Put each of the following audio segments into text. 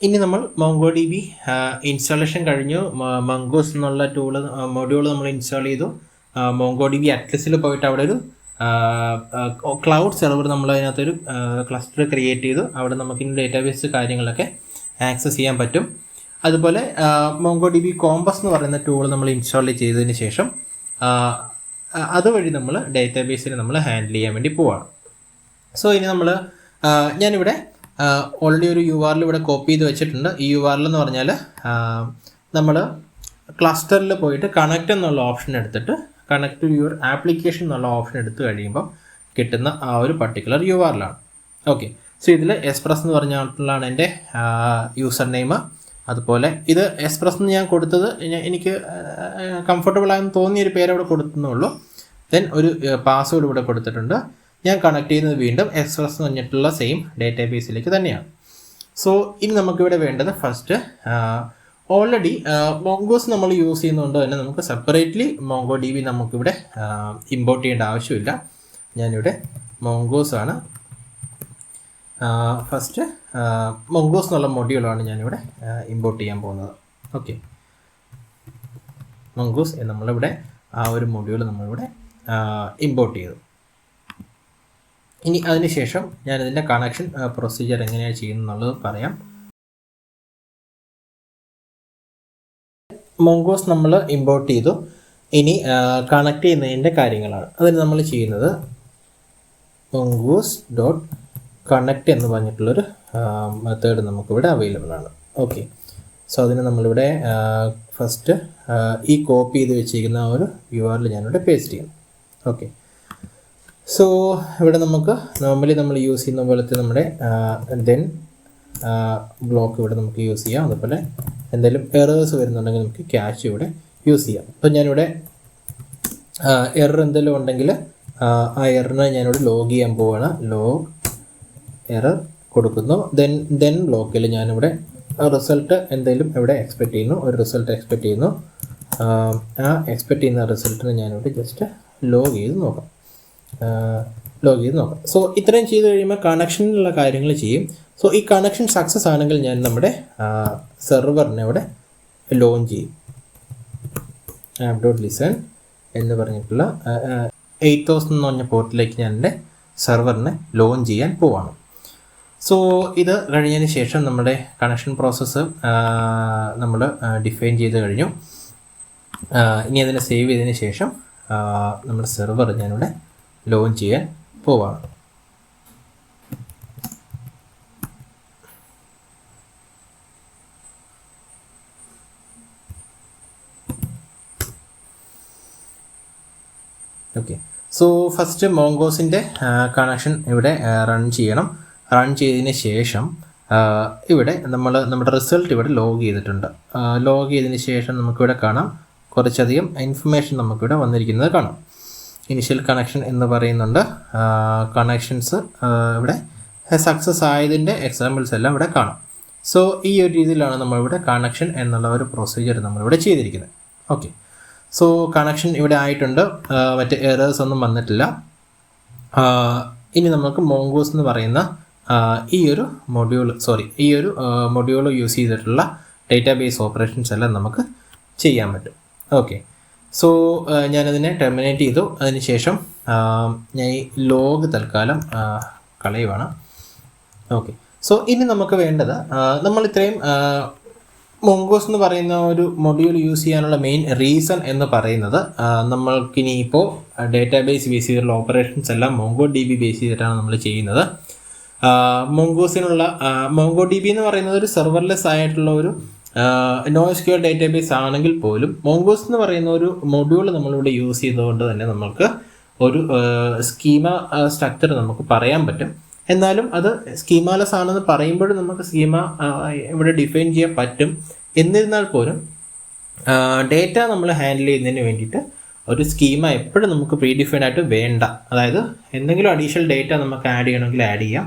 ഇനി നമ്മൾ MongoDB installation കഴിഞ്ഞു. മംഗോസ് എന്നുള്ള മൊഡ്യൂൾ നമ്മൾ ഇൻസ്റ്റാൾ ചെയ്തു. MongoDB അറ്റ്ലസിൽ പോയിട്ട് അവിടെ ഒരു ക്ലൗഡ് സെർവർ നമ്മൾ അതിനകത്തൊരു ക്ലസ്റ്റർ ക്രിയേറ്റ് ചെയ്തു. അവിടെ നമുക്കിനി ഡേറ്റാബേസ് കാര്യങ്ങളൊക്കെ ആക്സസ് ചെയ്യാൻ പറ്റും. അതുപോലെ MongoDB കോമ്പസ് എന്ന് പറയുന്ന ടൂൾ നമ്മൾ ഇൻസ്റ്റാൾ ചെയ്തതിന് ശേഷം അതുവഴി നമ്മൾ ഡേറ്റാബേസിനെ നമ്മൾ ഹാൻഡിൽ ചെയ്യാൻ വേണ്ടി പോവാണ്. സോ ഇനി നമ്മൾ ഞാനിവിടെ ഓൾറെഡി ഒരു URL ഇവിടെ കോപ്പി ചെയ്ത് വെച്ചിട്ടുണ്ട്. ഈ URL എന്ന് പറഞ്ഞാൽ നമ്മൾ ക്ലസ്റ്ററിൽ പോയിട്ട് കണക്റ്റ് എന്നുള്ള ഓപ്ഷൻ എടുത്തിട്ട് കണക്ട് ടു യുവർ ആപ്ലിക്കേഷൻ എന്നുള്ള ഓപ്ഷൻ എടുത്തു കഴിയുമ്പോൾ കിട്ടുന്ന ആ ഒരു പർട്ടിക്കുലർ URL ആണ്. ഓക്കെ, സോ ഇതിൽ എക്സ്പ്രസ് എന്ന് പറഞ്ഞിട്ടുള്ളതാണ് എൻ്റെ യൂസർ നെയിം. അതുപോലെ ഇത് എക്സ്പ്രസ് എന്ന് ഞാൻ കൊടുത്തത് എനിക്ക് കംഫർട്ടബിൾ ആയെന്ന് തോന്നിയൊരു പേര് അവിടെ കൊടുത്തുന്നുള്ളൂ. ദെൻ ഒരു പാസ്വേഡ് ഇവിടെ കൊടുത്തിട്ടുണ്ട്. ഞാൻ കണക്ട് ചെയ്യുന്നത് വീണ്ടും എക്സ്പ്രസ് എന്ന് പറഞ്ഞിട്ടുള്ള സെയിം ഡേറ്റാബേസിലേക്ക് തന്നെയാണ്. സോ ഇനി നമുക്കിവിടെ വേണ്ടത് ഫസ്റ്റ് ഓൾറെഡി മോങ്കോസ് നമ്മൾ യൂസ് ചെയ്യുന്നതുകൊണ്ട് തന്നെ നമുക്ക് സെപ്പറേറ്റ്ലി MongoDB നമുക്കിവിടെ ഇമ്പോർട്ട് ചെയ്യേണ്ട ആവശ്യമില്ല. ഞാനിവിടെ മോങ്കോസ് ആണ് ഫസ്റ്റ് മോങ്കോസ് എന്നുള്ള മൊഡ്യൂളാണ് ഞാനിവിടെ ഇമ്പോർട്ട് ചെയ്യാൻ പോകുന്നത്. ഓക്കെ, മോങ്കോസ് നമ്മളിവിടെ ആ ഒരു മൊഡ്യൂൾ നമ്മളിവിടെ ഇമ്പോർട്ട് ചെയ്തു. ഇനി അതിനുശേഷം ഞാനിതിൻ്റെ കണക്ഷൻ പ്രൊസീജിയർ എങ്ങനെയാണ് ചെയ്യുന്നത് എന്നുള്ളത് പറയാം. മോങ്കോസ് നമ്മൾ ഇമ്പോർട്ട് ചെയ്തു. ഇനി കണക്ട് ചെയ്യുന്നതിൻ്റെ കാര്യങ്ങളാണ് അതിന് നമ്മൾ ചെയ്യുന്നത്. മോങ്കോസ് ഡോട്ട് കണക്റ്റ് എന്ന് പറഞ്ഞിട്ടുള്ളൊരു മെത്തേഡ് നമുക്കിവിടെ അവൈലബിൾ ആണ്. ഓക്കെ, സോ അതിന് നമ്മളിവിടെ ഫസ്റ്റ് ഈ കോപ്പി ചെയ്ത് വെച്ചിരിക്കുന്ന ആ ഒരു URL ഞാനിവിടെ പേസ്റ്റ് ചെയ്യും. ഓക്കെ, സോ ഇവിടെ നമുക്ക് നോർമലി നമ്മൾ യൂസ് ചെയ്യുന്ന പോലത്തെ നമ്മുടെ ദെൻ ബ്ലോക്ക് ഇവിടെ നമുക്ക് യൂസ് ചെയ്യാം. അതുപോലെ എന്തെങ്കിലും എറേഴ്സ് വരുന്നുണ്ടെങ്കിൽ നമുക്ക് ക്യാഷ് ഇവിടെ യൂസ് ചെയ്യാം. അപ്പോൾ ഞാനിവിടെ എറർ എന്തെങ്കിലും ഉണ്ടെങ്കിൽ ആ എററിനെ ഞാനിവിടെ ലോഗ് ചെയ്യാൻ പോവുകയാണ്. ലോഗ് എറർ കൊടുക്കുന്നു. ദെൻ ബ്ലോക്കിൽ ഞാനിവിടെ റിസൾട്ട് എന്തെങ്കിലും ഇവിടെ എക്സ്പെക്റ്റ് ചെയ്യുന്നു. ഒരു റിസൾട്ട് എക്സ്പെക്റ്റ് ചെയ്യുന്നു. ആ എക്സ്പെക്റ്റ് ചെയ്യുന്ന റിസൾട്ടിനെ ഞാനിവിടെ ജസ്റ്റ് ലോഗ് ചെയ്ത് നോക്കാം. സോ ഇത്രയും ചെയ്ത് കഴിയുമ്പോൾ കണക്ഷനിലുള്ള കാര്യങ്ങൾ ചെയ്യും. സോ ഈ കണക്ഷൻ സക്സസ് ആണെങ്കിൽ ഞാൻ നമ്മുടെ സെർവറിനെ ഇവിടെ ലോഞ്ച് ചെയ്യും. app.listen എന്ന് പറഞ്ഞിട്ടുള്ള 8000 എന്ന് പറഞ്ഞ പോർട്ടിലേക്ക് ഞാൻ എൻ്റെ സെർവറിനെ ലോഞ്ച് ചെയ്യാൻ പോവാണ്. സോ ഇത് കഴിഞ്ഞതിന് ശേഷം നമ്മുടെ കണക്ഷൻ പ്രോസസ്സ് നമ്മൾ ഡിഫൈൻ ചെയ്ത് കഴിഞ്ഞു. ഇനി അതിനെ സേവ് ചെയ്തതിന് ശേഷം നമ്മുടെ സെർവർ ഞാനിവിടെ ലോഞ്ച് ചെയ്യാൻ പോവാണ്. ഓക്കെ, സോ ഫസ്റ്റ് മോങ്കോസിൻ്റെ കണക്ഷൻ ഇവിടെ റൺ ചെയ്യണം. റൺ ചെയ്തതിന് ശേഷം ഇവിടെ നമ്മുടെ റിസൾട്ട് ഇവിടെ ലോഗ് ചെയ്തിട്ടുണ്ട്. ലോഗ് ചെയ്തതിന് ശേഷം നമുക്കിവിടെ കാണാം കുറച്ചധികം ഇൻഫർമേഷൻ നമുക്കിവിടെ വന്നിരിക്കുന്നത് കാണാം. ഇനിഷ്യൽ കണക്ഷൻ എന്ന് പറയുന്നുണ്ട്. കണക്ഷൻസ് ഇവിടെ സക്സസ് ആയതിൻ്റെ എക്സാമ്പിൾസ് എല്ലാം ഇവിടെ കാണാം. സോ ഈ ഒരു രീതിയിലാണ് നമ്മളിവിടെ കണക്ഷൻ എന്നുള്ള ഒരു പ്രൊസീജിയർ നമ്മളിവിടെ ചെയ്തിരിക്കുന്നത്. ഓക്കെ, സോ കണക്ഷൻ ഇവിടെ ആയിട്ടുണ്ട്. മറ്റ് എറേഴ്സ് ഒന്നും വന്നിട്ടില്ല. ഇനി നമുക്ക് മോങ്കോസ് എന്ന് പറയുന്ന ഈ ഒരു മൊഡ്യൂൾ യൂസ് ചെയ്തിട്ടുള്ള ഡേറ്റാബേസ് ഓപ്പറേഷൻസ് എല്ലാം നമുക്ക് ചെയ്യാൻ പറ്റും. ഓക്കെ, സോ ഞാനതിനെ ടെർമിനേറ്റ് ചെയ്തു. അതിനുശേഷം ഞാൻ ഈ ലോഗ് തൽക്കാലം കളയുവാണ്. ഓക്കെ, സോ ഇനി നമുക്ക് വേണ്ടത് നമ്മൾ ഇത്രയും മോങ്കോസ് എന്ന് പറയുന്ന ഒരു മൊഡ്യൂൾ യൂസ് ചെയ്യാനുള്ള മെയിൻ റീസൺ എന്ന് പറയുന്നത് നമ്മൾക്കിനി ഇപ്പോൾ ഡേറ്റാബേസ് ബേസ് ചെയ്തിട്ടുള്ള ഓപ്പറേഷൻസ് എല്ലാം MongoDB ബേസ് ചെയ്തിട്ടാണ് നമ്മൾ ചെയ്യുന്നത്. MongoDB എന്ന് പറയുന്നത് ഒരു സെർവർലെസ് ആയിട്ടുള്ള ഒരു NoSQL ഡേറ്റാബേസ് ആണെങ്കിൽ പോലും മോങ്കോസ് എന്ന് പറയുന്ന ഒരു മൊഡ്യൂൾ നമ്മളിവിടെ യൂസ് ചെയ്തുകൊണ്ട് തന്നെ നമുക്ക് ഒരു സ്കീമ സ്ട്രക്ചർ നമുക്ക് പറയാൻ പറ്റും. എന്നാലും അത് സ്കീമാലെസ് ആണെന്ന് പറയുമ്പോഴും നമുക്ക് സ്കീമ ഇവിടെ ഡിഫൈൻ ചെയ്യാൻ പറ്റും. എന്നിരുന്നാൽ പോലും ഡേറ്റ നമ്മൾ ഹാൻഡിൽ ചെയ്യുന്നതിന് വേണ്ടിയിട്ട് ഒരു സ്കീമ എപ്പോഴും നമുക്ക് പ്രീ ഡിഫൈൻഡ് ആയിട്ട് വേണ്ട. അതായത് എന്തെങ്കിലും അഡീഷണൽ ഡേറ്റ നമുക്ക് ആഡ് ചെയ്യണമെങ്കിൽ ആഡ് ചെയ്യാം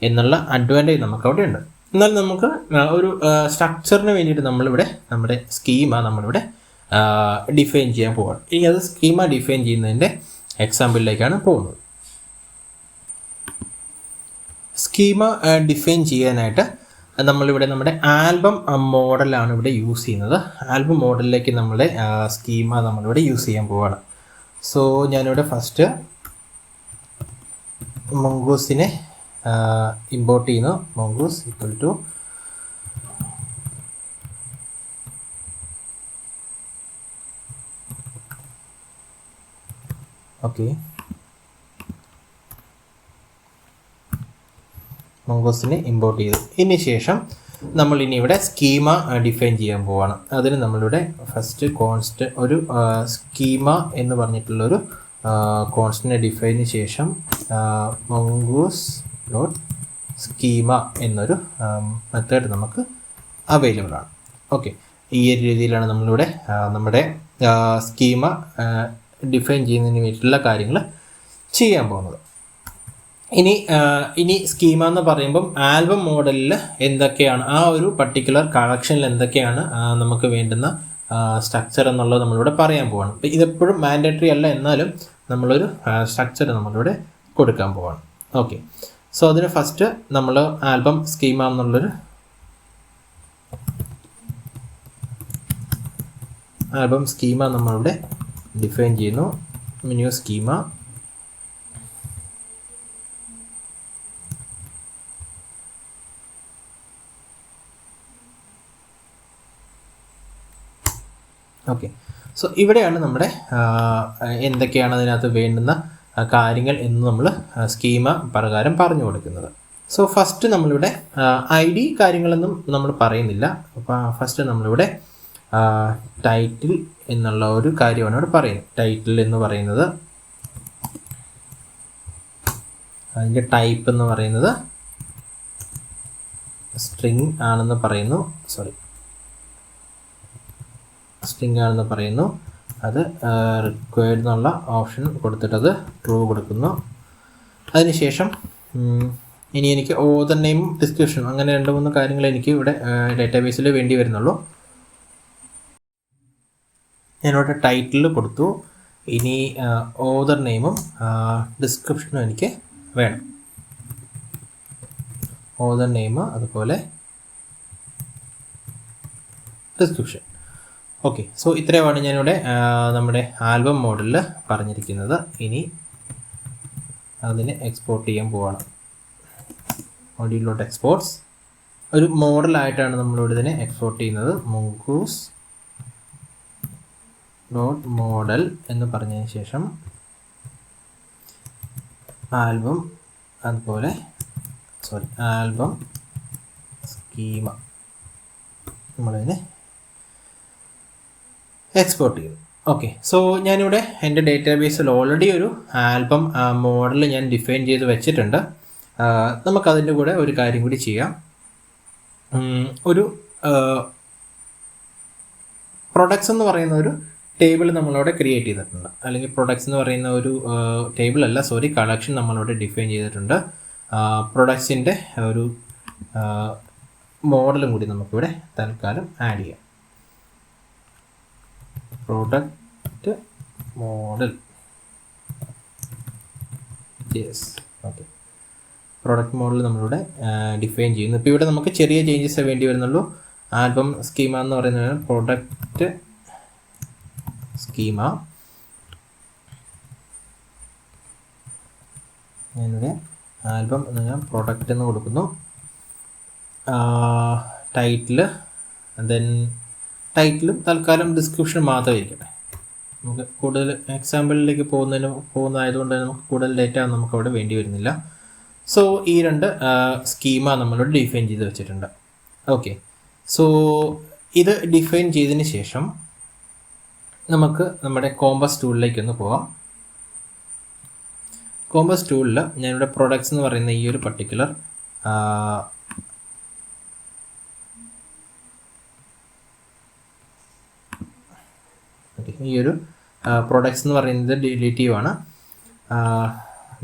എന്നുള്ള അഡ്വാൻറ്റേജ് നമുക്ക് അവിടെ ഉണ്ട്. എന്നാൽ നമുക്ക് ഒരു സ്ട്രക്ചറിന് വേണ്ടിയിട്ട് നമ്മളിവിടെ നമ്മുടെ സ്കീമ നമ്മളിവിടെ ഡിഫൈൻ ചെയ്യാൻ പോവാണ്. ഇനി അത് സ്കീമ ഡിഫൈൻ ചെയ്യുന്നതിൻ്റെ എക്സാമ്പിളിലേക്കാണ് പോകുന്നത്. സ്കീമ ഡിഫൈൻ ചെയ്യാനായിട്ട് നമ്മളിവിടെ നമ്മുടെ ആൽബം മോഡലാണ് ഇവിടെ യൂസ് ചെയ്യുന്നത്. ആൽബം മോഡലിലേക്ക് നമ്മുടെ സ്കീമ നമ്മളിവിടെ യൂസ് ചെയ്യാൻ പോവുകയാണ്. സോ ഞാനിവിടെ ഫസ്റ്റ് മംഗൂസിനെ ഇമ്പോർട്ട് ചെയ്യുന്നു. മംഗൂസ് ഈക്വൽ ടു ഓക്കെ, മംഗൂസിനെ ഇമ്പോർട്ട് ചെയ്തു. ഇതിന് ശേഷം നമ്മൾ ഇനി ഇവിടെ സ്കീമ ഡിഫൈൻ ചെയ്യാൻ പോവാണ്. അതിന് നമ്മളിവിടെ ഫസ്റ്റ് ഒരു സ്കീമ എന്ന് പറഞ്ഞിട്ടുള്ളൊരു കോൺസ്റ്റൻറ്റ് ഡിഫൈനിന് ശേഷം മംഗൂസ് ഡോട്ട് സ്കീമ എന്നൊരു മെത്തേഡ് നമുക്ക് അവൈലബിൾ ആണ്. ഓക്കെ, ഈ ഒരു രീതിയിലാണ് നമ്മളിവിടെ നമ്മുടെ സ്കീമ ഡിഫൈൻ ചെയ്യുന്നതിന് വേണ്ടിയിട്ടുള്ള കാര്യങ്ങൾ ചെയ്യാൻ പോകുന്നത്. ഇനി സ്കീമ എന്ന് പറയുമ്പം ആൽബം മോഡലിൽ എന്തൊക്കെയാണ്, ആ ഒരു പർട്ടിക്കുലർ കളക്ഷനിൽ എന്തൊക്കെയാണ് നമുക്ക് വേണ്ടുന്ന സ്ട്രക്ചർ എന്നുള്ളത് നമ്മളിവിടെ പറയാൻ പോവാണ്. അപ്പം ഇതെപ്പോഴും മാൻഡേറ്ററി അല്ല, എന്നാലും നമ്മളൊരു സ്ട്രക്ചർ നമ്മളിവിടെ കൊടുക്കാൻ പോവാണ്. ഓക്കെ, സോ അതിന് ഫസ്റ്റ് നമ്മൾ ആൽബം സ്കീമ എന്നുള്ളൊരു ആൽബം സ്കീമ നമ്മളിവിടെ ഡിഫൈൻ ചെയ്യുന്നു. New schema okay. സോ ഇവിടെയാണ് നമ്മുടെ എന്തൊക്കെയാണ് അതിനകത്ത് വേണ്ടുന്ന കാര്യങ്ങൾ എന്ന് നമ്മൾ സ്കീമ പ്രകാരം പറഞ്ഞു കൊടുക്കുന്നത്. സോ ഫസ്റ്റ് നമ്മളിവിടെ ID കാര്യങ്ങളൊന്നും നമ്മൾ പറയുന്നില്ല. അപ്പോൾ ഫസ്റ്റ് നമ്മളിവിടെ ടൈറ്റിൽ എന്നുള്ള ഒരു കാര്യമാണ് ഇവിടെ പറയുന്നത്. ടൈറ്റിൽ എന്ന് പറയുന്നത്, അതിൻ്റെ ടൈപ്പ് എന്ന് പറയുന്നത് സ്ട്രിങ് ആണെന്ന് പറയുന്നു. സ്ട്രിങ് ആണെന്ന് പറയുന്നു. അത് റിക്വയർഡ് എന്നുള്ള ഓപ്ഷൻ കൊടുത്തിട്ടത് ട്രൂ കൊടുക്കുന്നു. അതിനുശേഷം ഇനി എനിക്ക് ഓതർ നെയിമും ഡിസ്ക്രിപ്ഷനും അങ്ങനെ 2-3 കാര്യങ്ങൾ എനിക്ക് ഇവിടെ ഡാറ്റാബേസിൽ വേണ്ടി വരുന്നുള്ളൂ. ഞാനിവിടെ ടൈറ്റിൽ കൊടുത്തു. ഇനി ഓതർ നെയിമും ഡിസ്ക്രിപ്ഷനും എനിക്ക് വേണം. ഓതർ നെയിം അതുപോലെ ഡിസ്ക്രിപ്ഷൻ. ഓക്കെ, സോ ഇത്രയുമാണ് ഞാനിവിടെ നമ്മുടെ ആൽബം മോഡലിൽ പറഞ്ഞിരിക്കുന്നത്. ഇനി അതിനെ എക്സ്പോർട്ട് ചെയ്യാൻ പോവാണ്. മോഡ്യൂളിലോട്ട് എക്സ്പോർട്ട്സ് ഒരു മോഡലായിട്ടാണ് നമ്മളിവിടെ ഇതിനെ എക്സ്പോർട്ട് ചെയ്യുന്നത്. മംഗൂസ് ഡോട്ട് മോഡൽ എന്ന് പറഞ്ഞതിന് ശേഷം ആൽബം അതുപോലെ ആൽബം സ്കീമ നമ്മളിതിനെ എക്സ്പോർട്ട് ചെയ്തു. ഓക്കെ, സോ ഞാനിവിടെ എൻ്റെ ഡേറ്റാബേസിൽ ഓൾറെഡി ഒരു ആൽബം മോഡൽ ഞാൻ ഡിഫൈൻ ചെയ്ത് വെച്ചിട്ടുണ്ട്. നമുക്കതിൻ്റെ കൂടെ ഒരു കാര്യം കൂടി ചെയ്യാം. ഒരു പ്രൊഡക്ട്സ് എന്ന് പറയുന്ന ഒരു ടേബിൾ നമ്മളവിടെ ക്രിയേറ്റ് ചെയ്തിട്ടുണ്ട്. അല്ലെങ്കിൽ പ്രൊഡക്ട്സ് എന്ന് പറയുന്ന ഒരു ടേബിൾ അല്ല, കളക്ഷൻ നമ്മളവിടെ ഡിഫൈൻ ചെയ്തിട്ടുണ്ട്. പ്രൊഡക്ട്സിൻ്റെ ഒരു മോഡലും കൂടി നമുക്കിവിടെ തൽക്കാലം ആഡ് ചെയ്യാം. Product model, yes. Okay, product model നമ്മളിവിടെ ഡിഫൈൻ ചെയ്യുന്നു. ഇപ്പോൾ ഇവിടെ നമുക്ക് ചെറിയ ചേഞ്ചസ് വേണ്ടി വരുന്നുള്ളൂ. ആൽബം സ്കീമ എന്ന് പറയുന്നത് പ്രൊഡക്റ്റ് സ്കീമ. ഞാനിവിടെ ആൽബം എന്ന് പ്രൊഡക്റ്റ് എന്ന് കൊടുക്കുന്നു. ടൈറ്റിലും തൽക്കാലം ഡിസ്ക്രിപ്ഷൻ മാത്രമായിരിക്കട്ടെ. നമുക്ക് കൂടുതൽ എക്സാമ്പിളിലേക്ക് പോകുന്നതായതുകൊണ്ട് നമുക്ക് കൂടുതൽ ഡേറ്റ നമുക്കവിടെ വേണ്ടി വരുന്നില്ല. സോ ഈ 2 സ്കീമ നമ്മളിവിടെ ഡിഫൈൻ ചെയ്ത് വെച്ചിട്ടുണ്ട്. ഓക്കെ, സോ ഇത് ഡിഫൈൻ ചെയ്തതിന് ശേഷം നമുക്ക് നമ്മുടെ കോമ്പസ് ടൂളിലേക്കൊന്ന് പോകാം. കോമ്പസ് ടൂളിൽ ഞാനിവിടെ പ്രൊഡക്ട്സ് എന്ന് പറയുന്ന ഈ ഒരു പർട്ടിക്കുലർ ഈ ഒരു പ്രൊഡക്ട്സ് എന്ന് പറയുന്നത് ഡിലീറ്റ് ചെയ്യുവാണ്.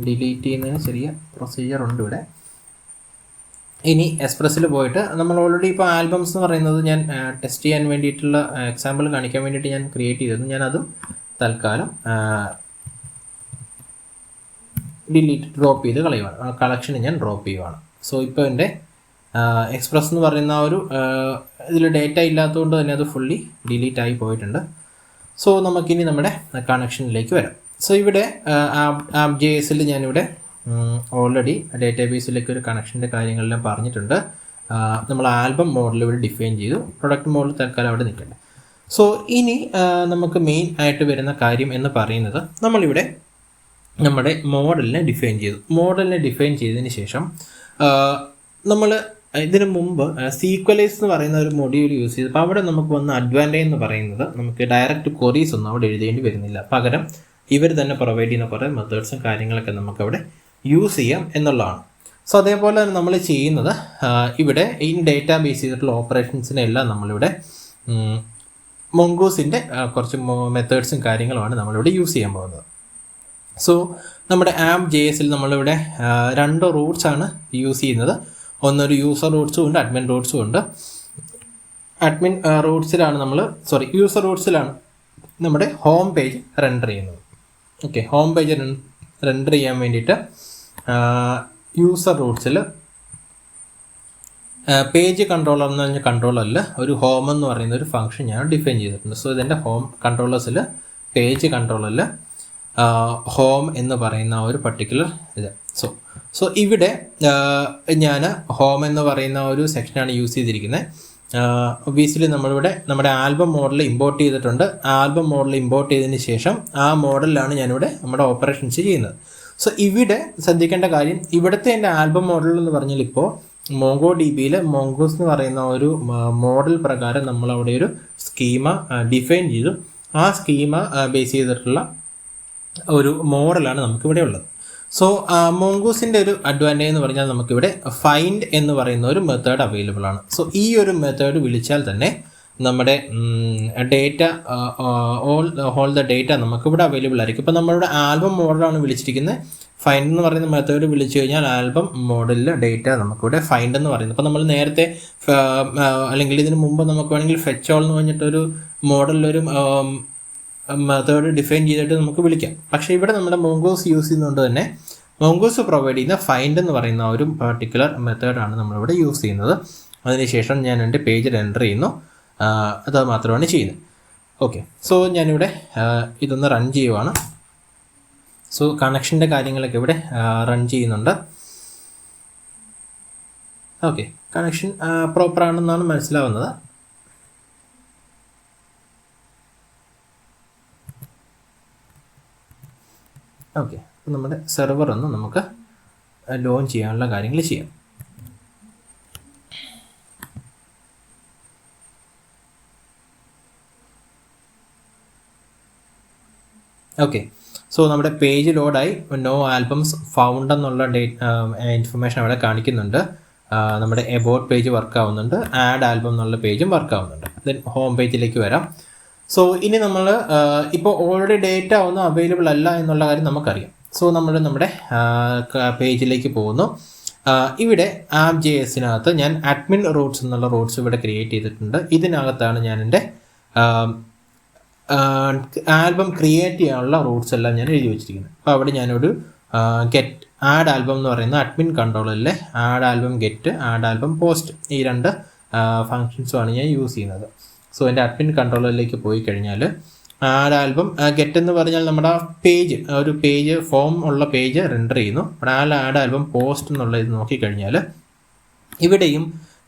ഡിലീറ്റ് ചെയ്യുന്നതിന് ചെറിയ പ്രൊസീജിയർ ഉണ്ട് ഇവിടെ. ഇനി എക്സ്പ്രസ്സിൽ പോയിട്ട് നമ്മൾ ഓൾറെഡി ഇപ്പോൾ ആൽബംസ് എന്ന് പറയുന്നത് ഞാൻ ടെസ്റ്റ് ചെയ്യാൻ വേണ്ടിയിട്ടുള്ള എക്സാമ്പിൾ കാണിക്കാൻ വേണ്ടിയിട്ട് ഞാൻ ക്രിയേറ്റ് ചെയ്തിരുന്നു. ഞാനതും തൽക്കാലം ഡ്രോപ്പ് ചെയ്ത് കളയുവാണ്. കളക്ഷൻ ഞാൻ ഡ്രോപ്പ് ചെയ്യുവാണ്. സോ ഇപ്പോൾ എൻ്റെ എക്സ്പ്രസ് എന്ന് പറയുന്ന ഒരു ഇതിൽ ഡേറ്റ ഇല്ലാത്തതുകൊണ്ട് തന്നെ അത് ഫുള്ളി ഡിലീറ്റ് ആയി പോയിട്ടുണ്ട്. സോ നമുക്കിനി നമ്മുടെ കണക്ഷനിലേക്ക് വരാം. സോ ഇവിടെ ആപ്പ് ജെ എസിൽ ഞാനിവിടെ ഓൾറെഡി ഡേറ്റാബേസിലേക്ക് ഒരു കണക്ഷൻ്റെ കാര്യങ്ങളെല്ലാം പറഞ്ഞിട്ടുണ്ട്. നമ്മൾ ആൽബം മോഡൽ ഇവിടെ ഡിഫൈൻ ചെയ്തു. പ്രൊഡക്റ്റ് മോഡൽ തൽക്കാലം അവിടെ നിൽക്കട്ടെ. സോ ഇനി നമുക്ക് മെയിൻ ആയിട്ട് വരുന്ന കാര്യം എന്ന് പറയുന്നത് നമ്മളിവിടെ നമ്മുടെ മോഡലിനെ ഡിഫൈൻ ചെയ്തു. മോഡലിനെ ഡിഫൈൻ ചെയ്തതിന് ശേഷം നമ്മൾ ഇതിനു മുമ്പ് സീക്വലൈസ് എന്ന് പറയുന്ന ഒരു മൊഡ്യൂൾ യൂസ് ചെയ്തു. അപ്പോൾ അവിടെ നമുക്ക് വന്ന അഡ്വാൻറ്റേജ് എന്ന് പറയുന്നത് നമുക്ക് ഡയറക്റ്റ് ക്വറീസ് ഒന്നും അവിടെ എഴുതേണ്ടി വരുന്നില്ല. പകരം ഇവർ തന്നെ പ്രൊവൈഡ് ചെയ്യുന്ന കുറേ മെത്തേഡ്സും കാര്യങ്ങളൊക്കെ നമുക്കവിടെ യൂസ് ചെയ്യാം എന്നുള്ളതാണ്. സോ അതേപോലെ തന്നെ നമ്മൾ ചെയ്യുന്നത് ഇവിടെ ഇൻ ഡേറ്റാ ബേസ് ചെയ്തിട്ടുള്ള ഓപ്പറേഷൻസിനെല്ലാം നമ്മളിവിടെ മൊങ്കോസിൻ്റെ കുറച്ച് മെത്തേഡ്സും കാര്യങ്ങളുമാണ് നമ്മളിവിടെ യൂസ് ചെയ്യാൻ പോകുന്നത്. സോ നമ്മുടെ ആപ്പ് ജെ എസിൽ നമ്മളിവിടെ 2 റൂട്ട്സാണ് യൂസ് ചെയ്യുന്നത്. ഒന്നൊരു യൂസർ റൂട്ട്സും ഉണ്ട്, അഡ്മിൻ റൂട്ട്സും ഉണ്ട്. അഡ്മിൻ റൂട്ട്സിലാണ് യൂസർ റൂട്ട്സിലാണ് നമ്മുടെ ഹോം പേജ് റെൻഡർ ചെയ്യുന്നത്. ഓക്കെ, ഹോം പേജ് റെൻഡർ ചെയ്യാൻ വേണ്ടിയിട്ട് യൂസർ റൂട്ട്സിൽ പേജ് കൺട്രോളർ എന്ന് പറഞ്ഞ കൺട്രോളറിൽ ഒരു ഹോം എന്ന് പറയുന്ന ഒരു ഫംഗ്ഷൻ ഞാൻ ഡിഫൈൻ ചെയ്തിട്ടുണ്ട്. സോ ഇതിൻ്റെ ഹോം കൺട്രോളേഴ്സിൽ പേജ് കൺട്രോളറിൽ ഹോം എന്ന് പറയുന്ന ഒരു പർട്ടിക്കുലർ ഇത്. സോ ഇവിടെ ഞാൻ ഹോം എന്ന് പറയുന്ന ഒരു സെക്ഷനാണ് യൂസ് ചെയ്തിരിക്കുന്നത്. ഒബിയസ്ലി നമ്മളിവിടെ നമ്മുടെ ആൽബം മോഡൽ ഇമ്പോർട്ട് ചെയ്തിട്ടുണ്ട്. ആൽബം മോഡൽ ഇമ്പോർട്ട് ചെയ്തതിന് ശേഷം ആ മോഡലിലാണ് ഞാനിവിടെ നമ്മുടെ ഓപ്പറേഷൻസ് ചെയ്യുന്നത്. സോ ഇവിടെ ശ്രദ്ധിക്കേണ്ട കാര്യം, ഇവിടുത്തെ എൻ്റെ ആൽബം മോഡൽ എന്ന് പറഞ്ഞാൽ ഇപ്പോൾ മോങ്കോ ഡി ബിയിൽ മോങ്കോസ് എന്ന് പറയുന്ന ഒരു മോഡൽ പ്രകാരം നമ്മളവിടെ ഒരു സ്കീമ ഡിഫൈൻ ചെയ്തു. ആ സ്കീമ ബേസ് ചെയ്തിട്ടുള്ള ഒരു മോഡലാണ് നമുക്കിവിടെ ഉള്ളത്. സോ മോങ്കോസിൻ്റെ ഒരു അഡ്വാൻറ്റേജ് എന്ന് പറഞ്ഞാൽ നമുക്കിവിടെ ഫൈൻഡ് എന്ന് പറയുന്ന ഒരു മെത്തേഡ് അവൈലബിൾ ആണ്. സോ ഈ ഒരു മെത്തേഡ് വിളിച്ചാൽ തന്നെ നമ്മുടെ ഡേറ്റ ഓൾ ദ ഡേറ്റ നമുക്കിവിടെ അവൈലബിൾ ആയിരിക്കും. ഇപ്പോൾ നമ്മളുടെ ആൽബം മോഡലാണ് വിളിച്ചിരിക്കുന്നത്. ഫൈൻഡ് എന്ന് പറയുന്ന മെത്തേഡ് വിളിച്ചു കഴിഞ്ഞാൽ ആൽബം മോഡലിൽ ഡേറ്റ നമുക്കിവിടെ ഫൈൻഡ് എന്ന് പറയുന്നത്. അപ്പോൾ നമ്മൾ നേരത്തെ അല്ലെങ്കിൽ ഇതിന് മുമ്പ് നമുക്ക് വേണമെങ്കിൽ ഫെച്ച് ഓൾ എന്ന് പറഞ്ഞിട്ടൊരു മോഡലിലൊരു മെത്തേഡ് ഡിഫൈൻ ചെയ്തിട്ട് നമുക്ക് വിളിക്കാം. പക്ഷേ ഇവിടെ നമ്മുടെ മോങ്കോസ് യൂസ് ചെയ്യുന്നതുകൊണ്ട് തന്നെ മോങ്കോസ് പ്രൊവൈഡ് ചെയ്യുന്ന ഫൈൻഡ് എന്ന് പറയുന്ന ഒരു പർട്ടിക്കുലർ മെത്തേഡാണ് നമ്മളിവിടെ യൂസ് ചെയ്യുന്നത്. അതിനുശേഷം ഞാൻ എൻ്റെ പേജിൽ എൻ്റർ ചെയ്യുന്നു. അത് മാത്രമാണ് ചെയ്യുന്നത്. ഓക്കെ, സോ ഞാനിവിടെ ഇതൊന്ന് റൺ ചെയ്യുവാണ്. സോ കണക്ഷൻ്റെ കാര്യങ്ങളൊക്കെ ഇവിടെ റൺ ചെയ്യുന്നുണ്ട്. ഓക്കെ, കണക്ഷൻ പ്രോപ്പറാണെന്നാണ് മനസ്സിലാവുന്നത്. ഓക്കെ, അപ്പോൾ നമ്മുടെ സെർവർ ഒന്ന് നമുക്ക് ലോഞ്ച് ചെയ്യാനുള്ള കാര്യങ്ങൾ ചെയ്യാം. ഓക്കെ, സോ നമ്മുടെ പേജ് ലോഡായി. നോ ആൽബംസ് ഫൗണ്ട് എന്നുള്ള ഇൻഫർമേഷൻ അവിടെ കാണിക്കുന്നുണ്ട്. നമ്മുടെ എബൌട്ട് പേജ് വർക്ക് ആവുന്നുണ്ട്. ആഡ് ആൽബം എന്നുള്ള പേജും വർക്ക് ആവുന്നുണ്ട്. ദെൻ ഹോം പേജിലേക്ക് വരാം. സോ ഇനി നമ്മൾ ഇപ്പോൾ ഓൾറെഡി ഡേറ്റ ഒന്നും അവൈലബിൾ അല്ല എന്നുള്ള കാര്യം നമുക്കറിയാം. സോ നമ്മൾ നമ്മുടെ പേജിലേക്ക് പോകുന്നു. ഇവിടെ ആപ്പ് ജെ എസിനകത്ത് ഞാൻ അഡ്മിൻ റൂട്ട്സ് എന്നുള്ള റൂട്ട്സ് ഇവിടെ ക്രിയേറ്റ് ചെയ്തിട്ടുണ്ട്. ഇതിനകത്താണ് ഞാൻ എൻ്റെ ആൽബം ക്രിയേറ്റ് ചെയ്യാനുള്ള റൂട്ട്സ് എല്ലാം ഞാൻ എഴുതി വെച്ചിരിക്കുന്നത്. അപ്പോൾ അവിടെ ഞാനൊരു ഗെറ്റ് ആഡ് ആൽബം എന്ന് പറയുന്ന അഡ്മിൻ കൺട്രോളറിലെ add album get, add album post, ഈ 2 ഫങ്ഷൻസുമാണ് ഞാൻ യൂസ് ചെയ്യുന്നത്. സോ എൻ്റെ അഡ്മിൻ കൺട്രോളറിലേക്ക് പോയി കഴിഞ്ഞാൽ ആഡ് ആൽബം ഗെറ്റ് എന്ന് പറഞ്ഞാൽ നമ്മുടെ പേജ്, ഒരു പേജ് ഫോം ഉള്ള പേജ് റെൻഡർ ചെയ്യുന്നു. അവിടെ ആഡ് ആൽബം പോസ്റ്റ് എന്നുള്ള ഇത് നോക്കിക്കഴിഞ്ഞാൽ ഇവിടെയും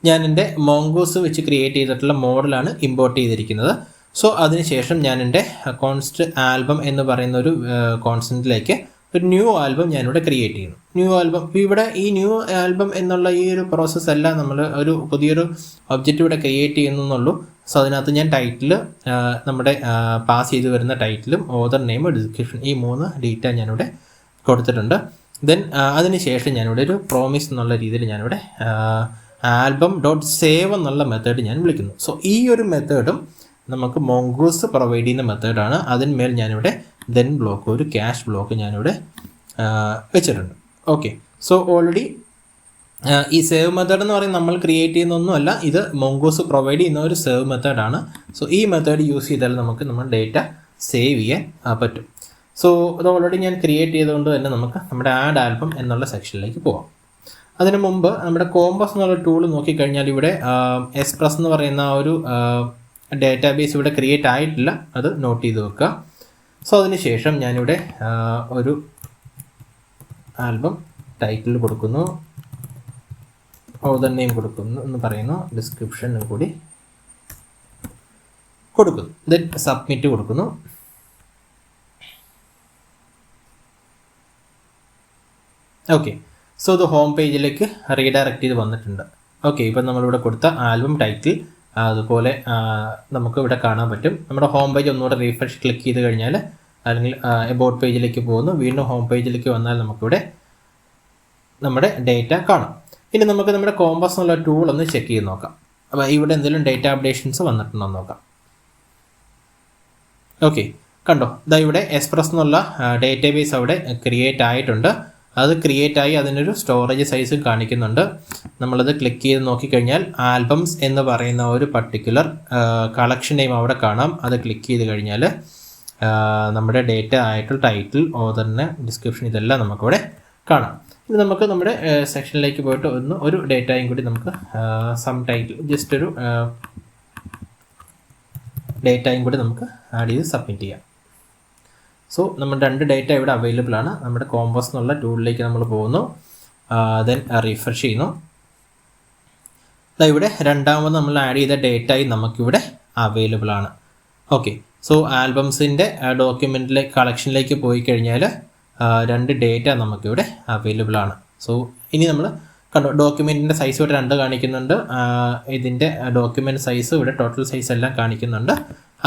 ഞാൻ എൻ്റെ മോങ്കോസ് വെച്ച് ക്രിയേറ്റ് ചെയ്തിട്ടുള്ള മോഡലാണ് ഇമ്പോർട്ട് ചെയ്തിരിക്കുന്നത്. സോ അതിനുശേഷം ഞാൻ എൻ്റെ കോൺസ്റ്റ് ആൽബം എന്ന് പറയുന്ന ഒരു കോൺസ്റ്റൻറ്റിലേക്ക് ഒരു ന്യൂ ആൽബം ഞാനിവിടെ ക്രിയേറ്റ് ചെയ്യുന്നു. ന്യൂ ആൽബം, ഇവിടെ ഈ ന്യൂ ആൽബം എന്നുള്ള ഈ ഒരു പ്രോസസ്സ് എല്ലാം നമ്മൾ ഒരു പുതിയൊരു ഒബ്ജക്റ്റ് ഇവിടെ ക്രിയേറ്റ് ചെയ്യുന്നു എന്നുള്ളൂ. സോ അതിനകത്ത് ഞാൻ ടൈറ്റിൽ, നമ്മുടെ പാസ് ചെയ്ത് വരുന്ന ടൈറ്റിലും ഓതർ നെയിം, ഡിസ്ക്രിപ്ഷൻ, ഈ 3 ഡേറ്റ ഞാനിവിടെ കൊടുത്തിട്ടുണ്ട്. ദെൻ അതിനുശേഷം ഞാനിവിടെ ഒരു പ്രോമിസ് എന്നുള്ള രീതിയിൽ ഞാനിവിടെ ആൽബം ഡോട്ട് സേവ് എന്നുള്ള മെത്തേഡ് ഞാൻ വിളിക്കുന്നു. സോ ഈ ഒരു മെത്തേഡും നമുക്ക് മോങ്കോസ് പ്രൊവൈഡ് ചെയ്യുന്ന മെത്തേഡാണ്. അതിന്മേൽ ഞാനിവിടെ ദെൻ ബ്ലോക്ക്, ഒരു ക്യാഷ് ബ്ലോക്ക് ഞാനിവിടെ വെച്ചിട്ടുണ്ട്. ഓക്കെ, സോ ഓൾറെഡി ഈ സേവ് മെത്തേഡ് എന്ന് പറയുന്നത് നമ്മൾ ക്രിയേറ്റ് ചെയ്യുന്നൊന്നുമല്ല, ഇത് മോങ്കോസ് പ്രൊവൈഡ് ചെയ്യുന്ന ഒരു സേവ് മെത്തേഡാണ്. സോ ഈ മെത്തേഡ് യൂസ് ചെയ്താൽ നമുക്ക് നമ്മുടെ ഡേറ്റ സേവ് ചെയ്യാൻ പറ്റും. സോ ഇത് ഓൾറെഡി ഞാൻ ക്രിയേറ്റ് ചെയ്തുകൊണ്ട് തന്നെ നമുക്ക് നമ്മുടെ ആഡ് ആൽബം എന്നുള്ള സെക്ഷനിലേക്ക് പോകാം. അതിന് മുമ്പ് നമ്മുടെ കോമ്പസ് എന്നുള്ള ടൂൾ നോക്കിക്കഴിഞ്ഞാൽ ഇവിടെ എക്സ്പ്രസ് എന്ന് പറയുന്ന ആ ഒരു ഡേറ്റാബേസ് ഇവിടെ ക്രിയേറ്റ് ആയിട്ടില്ല, അത് നോട്ട് ചെയ്ത് വെക്കുക. സോ അതിന് ശേഷം ഞാനിവിടെ ഒരു ആൽബം ടൈറ്റിൽ കൊടുക്കുന്നു, ഓതർ നെയിം കൊടുക്കുന്നു എന്ന് പറയുന്നു, ഡിസ്ക്രിപ്ഷനും കൂടി കൊടുക്കുന്നു, ദെൻ സബ്മിറ്റ് കൊടുക്കുന്നു. ഓക്കെ, സോ ഇത് ഹോം പേജിലേക്ക് റീഡയറക്റ്റ് ചെയ്ത് വന്നിട്ടുണ്ട്. ഓക്കെ, ഇപ്പം നമ്മളിവിടെ കൊടുത്ത ആൽബം ടൈറ്റിൽ അതുപോലെ നമുക്ക് ഇവിടെ കാണാൻ പറ്റും. നമ്മുടെ ഹോം പേജ് ഒന്നുകൂടെ റീഫ്രഷ് ക്ലിക്ക് ചെയ്ത് കഴിഞ്ഞാൽ അല്ലെങ്കിൽ എബൌട്ട് പേജിലേക്ക് പോകുന്നു, വീണ്ടും ഹോം പേജിലേക്ക് വന്നാൽ നമുക്കിവിടെ നമ്മുടെ ഡേറ്റ കാണാം. ഇനി നമുക്ക് നമ്മുടെ കോമ്പസ് എന്നുള്ള ടൂൾ ഒന്ന് ചെക്ക് ചെയ്ത് നോക്കാം. അപ്പോൾ ഇവിടെ എന്തെങ്കിലും ഡേറ്റ അപ്ഡേഷൻസ് വന്നിട്ടുണ്ടോ എന്ന് നോക്കാം. ഓക്കെ, കണ്ടോ, ഇതാ ഇവിടെ എക്സ്പ്രസ് എന്നുള്ള ഡേറ്റാബേസ് അവിടെ ക്രിയേറ്റ് ആയിട്ടുണ്ട്. അത് ക്രിയേറ്റ് ആയി അതിനൊരു സ്റ്റോറേജ് സൈസും കാണിക്കുന്നുണ്ട്. നമ്മളത് ക്ലിക്ക് ചെയ്ത് നോക്കിക്കഴിഞ്ഞാൽ ആൽബംസ് എന്ന് പറയുന്ന ഒരു പർട്ടിക്കുലർ കളക്ഷൻ നെയിം അവിടെ കാണാം. അത് ക്ലിക്ക് ചെയ്ത് കഴിഞ്ഞാൽ നമ്മുടെ ഡേറ്റ ആയിട്ടുള്ള ടൈറ്റിൽ, ഓതറിന്, ഡിസ്ക്രിപ്ഷൻ ഇതെല്ലാം നമുക്കിവിടെ കാണാം. ഇനി നമുക്ക് നമ്മുടെ സെക്ഷനിലേക്ക് പോയിട്ട് ഒരു ഡേറ്റയും കൂടി നമുക്ക് സം ടൈറ്റിൽ ജസ്റ്റ് ഒരു ഡേറ്റയും കൂടി നമുക്ക് ആഡ് ചെയ്ത് സബ്മിറ്റ് ചെയ്യാം. സോ നമ്മൾ 2 ഡേറ്റ ഇവിടെ അവൈലബിൾ ആണ്. നമ്മുടെ കോമ്പസ് എന്നുള്ള ടൂളിലേക്ക് നമ്മൾ പോകുന്നു, ദെൻ റീഫ്രഷ് ചെയ്യുന്നു. ഇവിടെ രണ്ടാമത് നമ്മൾ ആഡ് ചെയ്ത ഡേറ്റയും നമുക്കിവിടെ അവൈലബിൾ ആണ്. ഓക്കെ, സോ ആൽബംസിൻ്റെ ഡോക്യുമെൻറ്റിലെ കളക്ഷനിലേക്ക് പോയി കഴിഞ്ഞാൽ 2 ഡേറ്റ നമുക്കിവിടെ അവൈലബിൾ ആണ്. സോ ഇനി നമ്മൾ കണ്ടോ, ഡോക്യുമെൻറ്റിൻ്റെ സൈസ് ഇവിടെ 2 കാണിക്കുന്നുണ്ട്. ഇതിൻ്റെ ഡോക്യുമെൻറ്റ് സൈസ് ഇവിടെ ടോട്ടൽ സൈസ് എല്ലാം കാണിക്കുന്നുണ്ട്.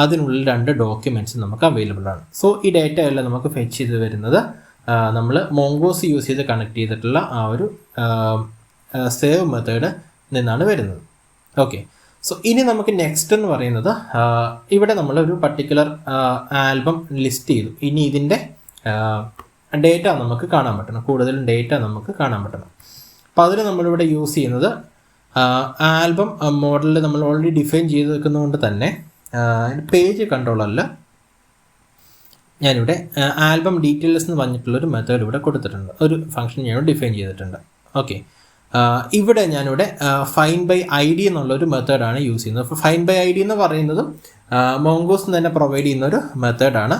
അതിനുള്ളിൽ 2 ഡോക്യുമെൻറ്റ്സ് നമുക്ക് അവൈലബിൾ ആണ്. സോ ഈ ഡേറ്റ എല്ലാം നമുക്ക് ഫെച്ച് ചെയ്ത് വരുന്നത് നമ്മൾ മോങ്കോസ് യൂസ് ചെയ്ത് കണക്ട് ചെയ്തിട്ടുള്ള ആ ഒരു സേവ് മെത്തേഡ് നിന്നാണ് വരുന്നത്. ഓക്കെ, സോ ഇനി നമുക്ക് നെക്സ്റ്റ് എന്ന് പറയുന്നത് ഇവിടെ നമ്മൾ ഒരു പർട്ടിക്കുലർ ആൽബം ലിസ്റ്റ് ചെയ്തു. ഇനി ഇതിൻ്റെ ഡേറ്റ നമുക്ക് കാണാൻ പറ്റണം, കൂടുതലും ഡേറ്റ നമുക്ക് കാണാൻ പറ്റണം. അപ്പോൾ അതിന് നമ്മളിവിടെ യൂസ് ചെയ്യുന്നത് ആൽബം മോഡലിൽ നമ്മൾ ഓൾറെഡി ഡിഫൈൻ ചെയ്ത് വെക്കുന്നതുകൊണ്ട് തന്നെ പേജ് കൺട്രോൾ അല്ല, ഞാനിവിടെ ആൽബം ഡീറ്റെയിൽസ് എന്ന് പറഞ്ഞിട്ടുള്ളൊരു മെത്തേഡ് ഇവിടെ കൊടുത്തിട്ടുണ്ട്, ഒരു ഫംഗ്ഷൻ ഞാൻ ഡിഫൈൻ ചെയ്തിട്ടുണ്ട്. ഓക്കെ, ഇവിടെ ഞാനിവിടെ ഫൈൻ ബൈ ഐ ഡി എന്നുള്ളൊരു മെത്തേഡാണ് യൂസ് ചെയ്യുന്നത്. അപ്പോൾ ഫൈൻ ബൈ ഐ ഡി എന്ന് പറയുന്നതും മോങ്കോസ് തന്നെ പ്രൊവൈഡ് ചെയ്യുന്നൊരു മെത്തേഡാണ്.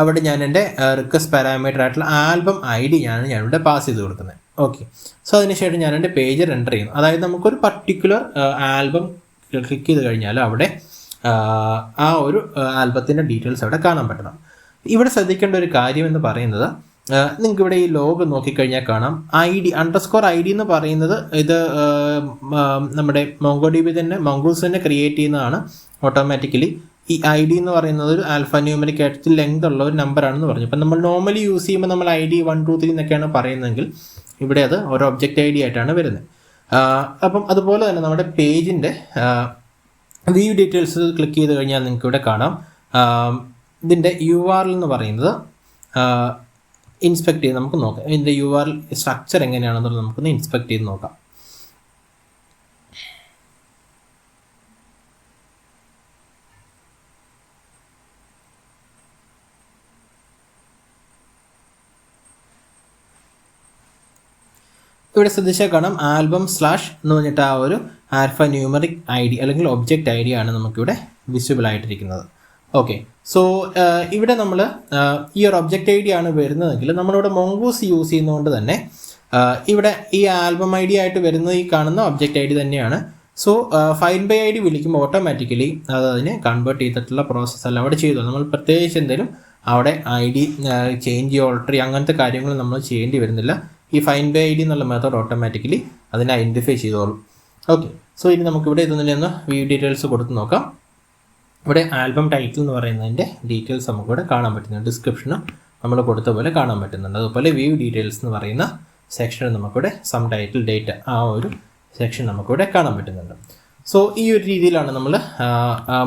അവിടെ ഞാൻ എൻ്റെ റിക്വസ്റ്റ് പാരാമീറ്റർ ആയിട്ടുള്ള ആൽബം ഐ ഡി ഞാനിവിടെ പാസ് ചെയ്ത് കൊടുക്കുന്നത്. ഓക്കെ, സോ അതിനുശേഷം ഞാൻ എൻ്റെ പേജ് റെൻഡർ ചെയ്യുന്നു. അതായത് നമുക്കൊരു പർട്ടിക്കുലർ ആൽബം ക്ലിക്ക് ചെയ്ത് കഴിഞ്ഞാൽ അവിടെ ആ ഒരു ആൽബത്തിൻ്റെ ഡീറ്റെയിൽസ് അവിടെ കാണാൻ പറ്റണം. ഇവിടെ ശ്രദ്ധിക്കേണ്ട ഒരു കാര്യം എന്ന് പറയുന്നത്, നിങ്ങൾക്ക് ഇവിടെ ഈ ലോഗ് നോക്കിക്കഴിഞ്ഞാൽ കാണാം _ID എന്ന് പറയുന്നത് ഇത് നമ്മുടെ മോങ്കോഡിബി തന്നെ മോങ്കോസ് തന്നെ ക്രിയേറ്റ് ചെയ്യുന്നതാണ് ഓട്ടോമാറ്റിക്കലി. ഈ ID എന്ന് പറയുന്നത് ഒരു ആൽഫ ന്യൂമറിക് ആയിട്ട് ലെങ്ത് ഉള്ള ഒരു നമ്പറാണെന്ന് പറഞ്ഞു. അപ്പം നമ്മൾ നോർമലി യൂസ് ചെയ്യുമ്പോൾ നമ്മൾ ID 1 2 3 എന്നൊക്കെയാണ് പറയുന്നതെങ്കിൽ ഇവിടെ അത് ഒരു ഒബ്ജക്റ്റ് ID ആയിട്ടാണ് വരുന്നത്. അപ്പം അതുപോലെ തന്നെ നമ്മുടെ പേജിൻ്റെ വ്യൂ ഡീറ്റെയിൽസ് ക്ലിക്ക് ചെയ്ത് കഴിഞ്ഞാൽ നിങ്ങൾക്ക് ഇവിടെ കാണാം ഇതിൻ്റെ URL എന്ന് പറയുന്നത് ഇൻസ്പെക്ട് ചെയ്ത് നമുക്ക് നോക്കാം. ഇതിൻ്റെ URL സ്ട്രക്ചർ എങ്ങനെയാണെന്നുള്ളത് നമുക്കൊന്ന് ഇൻസ്പെക്ട് ചെയ്ത് നോക്കാം. ഇവിടെ ശ്രദ്ധിച്ചാൽ കാണാം ആൽബം / എന്ന് പറഞ്ഞിട്ട് ആ ഒരു ആൽഫ ന്യൂമറിക് ID അല്ലെങ്കിൽ ഒബ്ജക്റ്റ് ID ആണ് നമുക്കിവിടെ വിസിബിൾ ആയിട്ടിരിക്കുന്നത്. ഓക്കെ, സോ ഇവിടെ നമ്മൾ ഈ ഒരു ഒബ്ജക്റ്റ് ID ആണ് വരുന്നതെങ്കിൽ നമ്മളിവിടെ മോങ്കോസ് യൂസ് ചെയ്യുന്നതുകൊണ്ട് തന്നെ ഇവിടെ ഈ ആൽബം ID ആയിട്ട് വരുന്നത് ഈ കാണുന്ന ഒബ്ജക്റ്റ് ID തന്നെയാണ്. സോ ഫൈൻ ബൈ ID വിളിക്കുമ്പോൾ ഓട്ടോമാറ്റിക്കലി അതിനെ കൺവേർട്ട് ചെയ്തിട്ടുള്ള പ്രോസസ്സ് അല്ല അവിടെ ചെയ്തു. നമ്മൾ പ്രത്യേകിച്ച് എന്തെങ്കിലും അവിടെ ID ചേഞ്ച് ഓൾട്ടർ അങ്ങനത്തെ കാര്യങ്ങൾ നമ്മൾ ചെയ്യേണ്ടി വരുന്നില്ല. ഈ ഫൈൻ ബൈ ID എന്നുള്ള മെത്തേഡ് ഓട്ടോമാറ്റിക്കലി അതിനെ ഐഡൻറ്റിഫൈ ചെയ്തോളും. ഓക്കെ, സോ ഇനി നമുക്കിവിടെ ഇതൊന്നിലൊന്ന് വ്യൂ ഡീറ്റെയിൽസ് കൊടുത്ത് നോക്കാം. ഇവിടെ ആൽബം ടൈറ്റിൽ എന്ന് പറയുന്നതിൻ്റെ ഡീറ്റെയിൽസ് നമുക്കിവിടെ കാണാൻ പറ്റുന്നുണ്ട്, ഡിസ്ക്രിപ്ഷനും നമ്മൾ കൊടുത്ത പോലെ കാണാൻ പറ്റുന്നുണ്ട്. അതുപോലെ വ്യൂ ഡീറ്റെയിൽസ് എന്ന് പറയുന്ന സെക്ഷനിൽ നമുക്കിവിടെ സം ടൈറ്റിൽ ഡേറ്റ ആ ഒരു സെക്ഷൻ നമുക്കിവിടെ കാണാൻ പറ്റുന്നുണ്ട്. സോ ഈ ഒരു രീതിയിലാണ് നമ്മൾ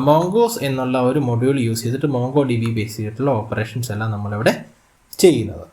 മോങ്കോസ് എന്നുള്ള ഒരു മൊഡ്യൂൾ യൂസ് ചെയ്തിട്ട് മോങ്കോ DB ബേസ് ചെയ്തിട്ടുള്ള ഓപ്പറേഷൻസ് എല്ലാം നമ്മളിവിടെ ചെയ്യുന്നത്.